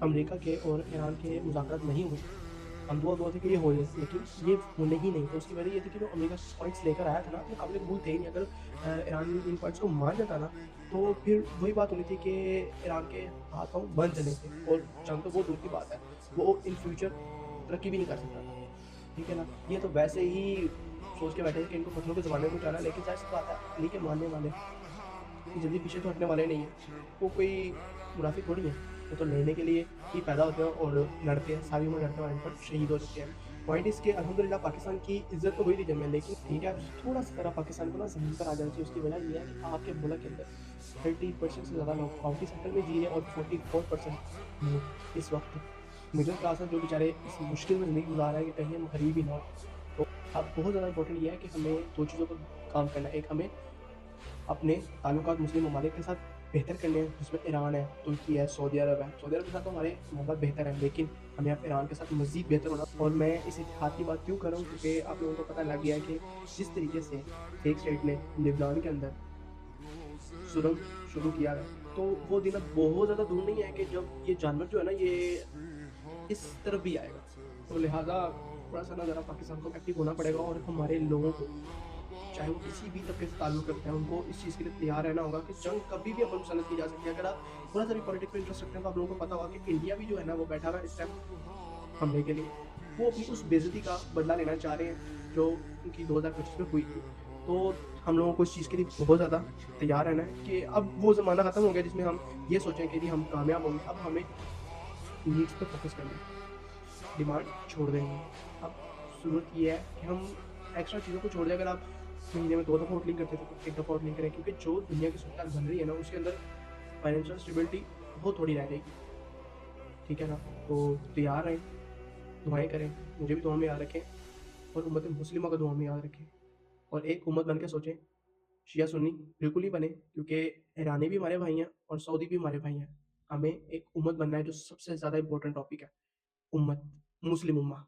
America के और Iran के मुज़ाकरात नहीं हुए। हम दुआ थे कि ये हो जाए, लेकिन ये होने ही नहीं। तो उसकी वजह ये थी कि जो अमेरिका पॉइंट्स लेकर आया था ना, अपने काबिल कबूल थे ही नहीं। अगर ईरान इन पॉइंट्स को मान जाता ना, तो फिर वही बात होनी थी कि ईरान के हाथ-पाँव बंध जाने थे और जंग तो बहुत दूर की बात है। वो इन फ्यूचर तरक्की भी नहीं कर सकता था। ठीक है ना? ये तो वैसे ही सोच के बैठे थे कि इनको पत्थरों के ज़माने में कुछ आना है, लेकिन ज़ाहिर-सी बात है, इन्हीं के मानने वाले ये जल्दी पीछे तो हटने वाले नहीं हैं। वो कोई मुनाफ़िक थोड़ी हैं। वो तो लड़ने के लिए ही पैदा होते हैं और लड़ते हैं, सारी उम्र लड़ते हैं और एंड पर शहीद हो जाते हैं। पॉइंट इसके अल्हम्दुलिल्लाह पाकिस्तान की इज़्ज़त तो हुई थी जंग में, लेकिन ठीक है, थोड़ा-सा ज़रा पाकिस्तान को ना ज़मीन पर आ जाना चाहिए। उसकी वजह ये है कि आपके मुल्क के अंदर 30% से ज़्यादा लोग पॉवर्टी सर्कल में जी रहे हैं और 44% लोग इस वक़्त मिडल क्लास हैं, जो बेचारे इस मुश्किल में ज़िंदगी गुज़ार रहे हैं कि कहीं हम गरीब ही ना हों। तो अब बहुत ज़्यादा इम्पोर्टेंट ये है कि हमें 2 चीज़ों पर काम करना है। एक, हमें अपने ताल्लुकात मुस्लिम ममालिक के साथ बेहतर करने हैं, जिसमें ईरान है, तुर्की है, सऊदी अरब है। सऊदी अरब के साथ तो हमारे मोहब्बत बेहतर है, लेकिन हमें अब ईरान के साथ मज़ीद बेहतर होना। और मैं इस इत्तेहाद की बात क्यों कर रहा हूँ, क्योंकि आप लोगों को पता लग गया है कि जिस तरीके से फेक स्टेट ने लेबनान के अंदर जुल्म शुरू किया है, तो वो दिन अब बहुत ज़्यादा दूर नहीं है कि जब ये जानवर जो है ना, ये इस तरफ भी आएगा। तो लिहाज़ा थोड़ा-सा ना ज़रा पाकिस्तान को एक्टिव होना पड़ेगा और हमारे लोगों को, चाहे वो किसी भी तबके से ताल्लुक़ रखते हैं, उनको इस चीज़ के लिए तैयार रहना होगा कि जंग कभी भी अपन मुसल्लत की जा सकती है। अगर आप थोड़ा-सा भी पॉलिटिक्स में इंटरेस्ट रखते हैं, तो आप लोगों को पता होगा कि इंडिया भी जो है ना, वो बैठा हुआ है इस टाइम हमले के लिए। वो अपनी उस बेइज़्ज़ती का बदला लेना चाह रहे हैं, जो उनकी 2025 में हुई थी। तो हम लोगों को इस चीज़ के लिए बहुत ज़्यादा तैयार रहना है कि अब वो ज़माना खत्म हो गया जिसमें हम ये सोचें कि जी हम कामयाब होंगे। अब हमें नीड्स पे फ़ोकस करना है, डिमांड छोड़ देनी है। अब ज़रूरत ये है कि हम एक्स्ट्रा चीज़ों को छोड़ दें। अगर आप महीने में 2 दफ़ा वोटलिंग करते थे, तो 1 दफ़ा वोटलिंग करें, क्योंकि जो दुनिया की सूरत बन रही है ना, उसके अंदर फाइनेंशियल स्टेबिलिटी बहुत थोड़ी रह गई। ठीक है ना? तो तैयार रहें, दुआएँ करें, मुझे भी दुआ में याद रखें और उम्मत मुस्लिमा को दुआ में याद रखें। और एक उम्मत बन के सोचें, शिया सुन्नी बिल्कुल ही बने, क्योंकि ईरानी भी हमारे भाई हैं और सऊदी भी हमारे भाई हैं। हमें एक उम्मत बनना है, जो सबसे ज़्यादा इम्पोर्टेंट टॉपिक है, उम्मत, मुस्लिम उम्मा।